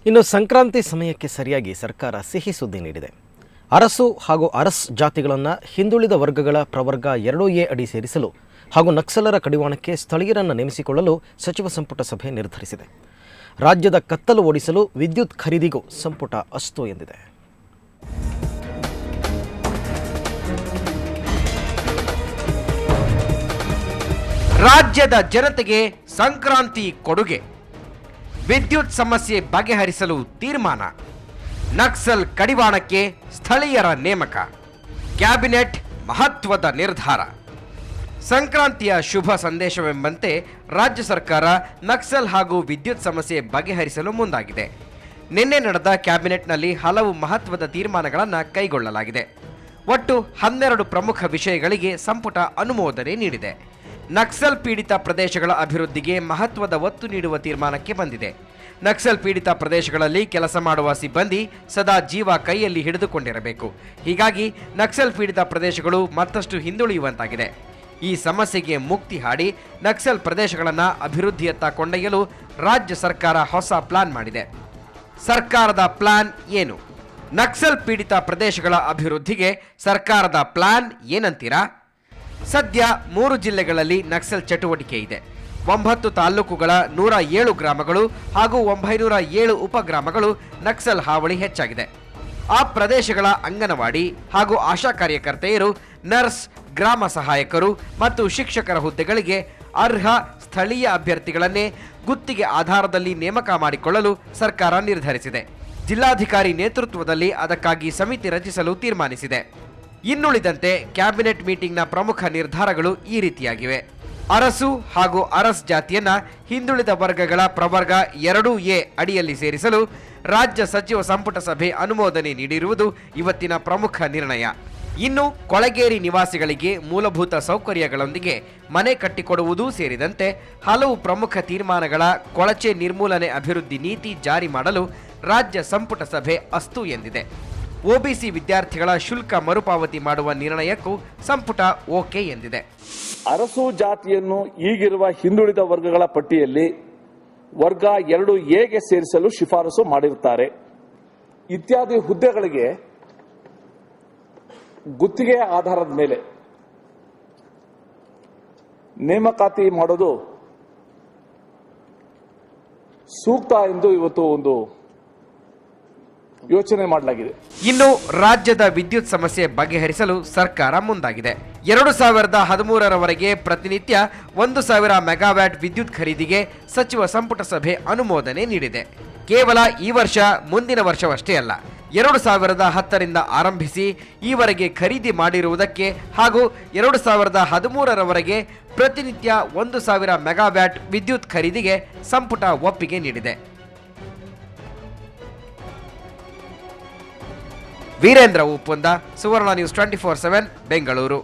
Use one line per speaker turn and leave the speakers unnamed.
ಇನ್ನು ಸಂಕ್ರಾಂತಿ ಸಮಯಕ್ಕೆ ಸರಿಯಾಗಿ ಸರ್ಕಾರ ಸಿಹಿ ಸುದ್ದಿ ನೀಡಿದೆ. ಅರಸು ಹಾಗೂ ಅರಸ್ ಜಾತಿಗಳನ್ನು ಹಿಂದುಳಿದ ವರ್ಗಗಳ ಪ್ರವರ್ಗ 2A ಅಡಿ ಸೇರಿಸಲು ಹಾಗೂ ನಕ್ಸಲರ ಕಡಿವಾಣಕ್ಕೆ ಸ್ಥಳೀಯರನ್ನು ನೇಮಿಸಿಕೊಳ್ಳಲು ಸಚಿವ ಸಂಪುಟ ಸಭೆ ನಿರ್ಧರಿಸಿದೆ. ರಾಜ್ಯದ ಕತ್ತಲು ಓಡಿಸಲು ವಿದ್ಯುತ್ ಖರೀದಿಗೂ ಸಂಪುಟ ಅಸ್ತು ಎಂದಿದೆ.
ರಾಜ್ಯದ ಜನತೆಗೆ ಸಂಕ್ರಾಂತಿ ಕೊಡುಗೆ, ವಿದ್ಯುತ್ ಸಮಸ್ಯೆ ಬಗೆಹರಿಸಲು ತೀರ್ಮಾನ, ನಕ್ಸಲ್ ಕಡಿವಾಣಕ್ಕೆ ಸ್ಥಳೀಯರ ನೇಮಕ, ಕ್ಯಾಬಿನೆಟ್ ಮಹತ್ವದ ನಿರ್ಧಾರ. ಸಂಕ್ರಾಂತಿಯ ಶುಭ ಸಂದೇಶವೆಂಬಂತೆ ರಾಜ್ಯ ಸರ್ಕಾರ ನಕ್ಸಲ್ ಹಾಗೂ ವಿದ್ಯುತ್ ಸಮಸ್ಯೆ ಬಗೆಹರಿಸಲು ಮುಂದಾಗಿದೆ. ನಿನ್ನೆ ನಡೆದ ಕ್ಯಾಬಿನೆಟ್ನಲ್ಲಿ ಹಲವು ಮಹತ್ವದ ತೀರ್ಮಾನಗಳನ್ನು ಕೈಗೊಳ್ಳಲಾಗಿದೆ. ಒಟ್ಟು 12 ಪ್ರಮುಖ ವಿಷಯಗಳಿಗೆ ಸಂಪುಟ ಅನುಮೋದನೆ ನೀಡಿದೆ. ನಕ್ಸಲ್ ಪೀಡಿತ ಪ್ರದೇಶಗಳ ಅಭಿವೃದ್ಧಿಗೆ ಮಹತ್ವದ ಒತ್ತು ನೀಡುವ ತೀರ್ಮಾನಕ್ಕೆ ಬಂದಿದೆ. ನಕ್ಸಲ್ ಪೀಡಿತ ಪ್ರದೇಶಗಳಲ್ಲಿ ಕೆಲಸ ಮಾಡುವ ಸಿಬ್ಬಂದಿ ಸದಾ ಜೀವ ಕೈಯಲ್ಲಿ ಹಿಡಿದುಕೊಂಡಿರಬೇಕು. ಹೀಗಾಗಿ ನಕ್ಸಲ್ ಪೀಡಿತ ಪ್ರದೇಶಗಳು ಮತ್ತಷ್ಟು ಹಿಂದುಳಿಯುವಂತಾಗಿದೆ. ಈ ಸಮಸ್ಯೆಗೆ ಮುಕ್ತಿ ಹಾಡಿ ನಕ್ಸಲ್ ಪ್ರದೇಶಗಳನ್ನು ಅಭಿವೃದ್ಧಿಯತ್ತ ಕೊಂಡೊಯ್ಯಲು ರಾಜ್ಯ ಸರ್ಕಾರ ಹೊಸ ಪ್ಲಾನ್ ಮಾಡಿದೆ. ಸರ್ಕಾರದ ಪ್ಲಾನ್ ಏನು? ನಕ್ಸಲ್ ಪೀಡಿತ ಪ್ರದೇಶಗಳ ಅಭಿವೃದ್ಧಿಗೆ ಸರ್ಕಾರದ ಪ್ಲಾನ್ ಏನಂತೀರಾ? ಸದ್ಯ 3 ಜಿಲ್ಲೆಗಳಲ್ಲಿ ನಕ್ಸಲ್ ಚಟುವಟಿಕೆ ಇದೆ. 9 ತಾಲೂಕುಗಳ 107 ಗ್ರಾಮಗಳು ಹಾಗೂ 907 ಉಪಗ್ರಾಮಗಳು ನಕ್ಸಲ್ ಹಾವಳಿ ಹೆಚ್ಚಾಗಿದೆ. ಆ ಪ್ರದೇಶಗಳ ಅಂಗನವಾಡಿ ಹಾಗೂ ಆಶಾ ಕಾರ್ಯಕರ್ತೆಯರು, ನರ್ಸ್, ಗ್ರಾಮ ಸಹಾಯಕರು ಮತ್ತು ಶಿಕ್ಷಕರ ಹುದ್ದೆಗಳಿಗೆ ಅರ್ಹ ಸ್ಥಳೀಯ ಅಭ್ಯರ್ಥಿಗಳನ್ನೇ ಗುತ್ತಿಗೆ ಆಧಾರದಲ್ಲಿ ನೇಮಕ ಮಾಡಿಕೊಳ್ಳಲು ಸರ್ಕಾರ ನಿರ್ಧರಿಸಿದೆ. ಜಿಲ್ಲಾಧಿಕಾರಿ ನೇತೃತ್ವದಲ್ಲಿ ಅದಕ್ಕಾಗಿ ಸಮಿತಿ ರಚಿಸಲು ತೀರ್ಮಾನಿಸಿದೆ. ಇನ್ನುಳಿದಂತೆ ಕ್ಯಾಬಿನೆಟ್ ಮೀಟಿಂಗ್ನ ಪ್ರಮುಖ ನಿರ್ಧಾರಗಳು ಈ ರೀತಿಯಾಗಿವೆ. ಅರಸು ಹಾಗೂ ಅರಸ್ ಜಾತಿಯನ್ನ ಹಿಂದುಳಿದ ವರ್ಗಗಳ ಪ್ರವರ್ಗ 2A ಅಡಿಯಲ್ಲಿ ಸೇರಿಸಲು ರಾಜ್ಯ ಸಚಿವ ಸಂಪುಟ ಸಭೆ ಅನುಮೋದನೆ ನೀಡಿರುವುದು ಇವತ್ತಿನ ಪ್ರಮುಖ ನಿರ್ಣಯ. ಇನ್ನು ಕೊಳಗೇರಿ ನಿವಾಸಿಗಳಿಗೆ ಮೂಲಭೂತ ಸೌಕರ್ಯಗಳೊಂದಿಗೆ ಮನೆ ಕಟ್ಟಿಕೊಡುವುದೂ ಸೇರಿದಂತೆ ಹಲವು ಪ್ರಮುಖ ತೀರ್ಮಾನಗಳ ಕೊಳಚೆ ನಿರ್ಮೂಲನೆ ಅಭಿವೃದ್ಧಿ ನೀತಿ ಜಾರಿ ಮಾಡಲು ರಾಜ್ಯ ಸಂಪುಟ ಸಭೆ ಅಸ್ತು ಎಂದಿದೆ. ಒಬಿಸಿ ವಿದ್ಯಾರ್ಥಿಗಳ ಶುಲ್ಕ ಮರುಪಾವತಿ ಮಾಡುವ ನಿರ್ಣಯಕ್ಕೂ ಸಂಪುಟ ಓಕೆ ಎಂದಿದೆ.
ಅರಸು ಜಾತಿಯನ್ನು ಈಗಿರುವ ಹಿಂದುಳಿದ ವರ್ಗಗಳ ಪಟ್ಟಿಯಲ್ಲಿ ವರ್ಗ 2Aಗೆ ಸೇರಿಸಲು ಶಿಫಾರಸು ಮಾಡಿರುತ್ತಾರೆ. ಇತ್ಯಾದಿ ಹುದ್ದೆಗಳಿಗೆ ಗುತ್ತಿಗೆ ಆಧಾರದ ಮೇಲೆ ನೇಮಕಾತಿ ಮಾಡೋದು ಸೂಕ್ತ ಎಂದು ಇವತ್ತು ಒಂದು ಯೋಚನೆ ಮಾಡಲಾಗಿದೆ.
ಇನ್ನು ರಾಜ್ಯದ ವಿದ್ಯುತ್ ಸಮಸ್ಯೆ ಬಗೆಹರಿಸಲು ಸರ್ಕಾರ ಮುಂದಾಗಿದೆ. 2013ರವರೆಗೆ ಪ್ರತಿನಿತ್ಯ 1000 ಮೆಗಾವ್ಯಾಟ್ ವಿದ್ಯುತ್ ಖರೀದಿಗೆ ಸಚಿವ ಸಂಪುಟ ಸಭೆ ಅನುಮೋದನೆ ನೀಡಿದೆ. ಕೇವಲ ಈ ವರ್ಷ, ಮುಂದಿನ ವರ್ಷವಷ್ಟೇ ಅಲ್ಲ, 2010ರಿಂದ ಆರಂಭಿಸಿ ಈವರೆಗೆ ಖರೀದಿ ಮಾಡಿರುವುದಕ್ಕೆ ಹಾಗೂ 2013ರವರೆಗೆ ಪ್ರತಿನಿತ್ಯ 1000 ಮೆಗಾವ್ಯಾಟ್ ವಿದ್ಯುತ್ ಖರೀದಿಗೆ ಸಂಪುಟ ಒಪ್ಪಿಗೆ ನೀಡಿದೆ. ವೀರೇಂದ್ರ ಉಪ್ಪುಂದ, ಸುವರ್ಣ ನ್ಯೂಸ್ 24/7 ಬೆಂಗಳೂರು.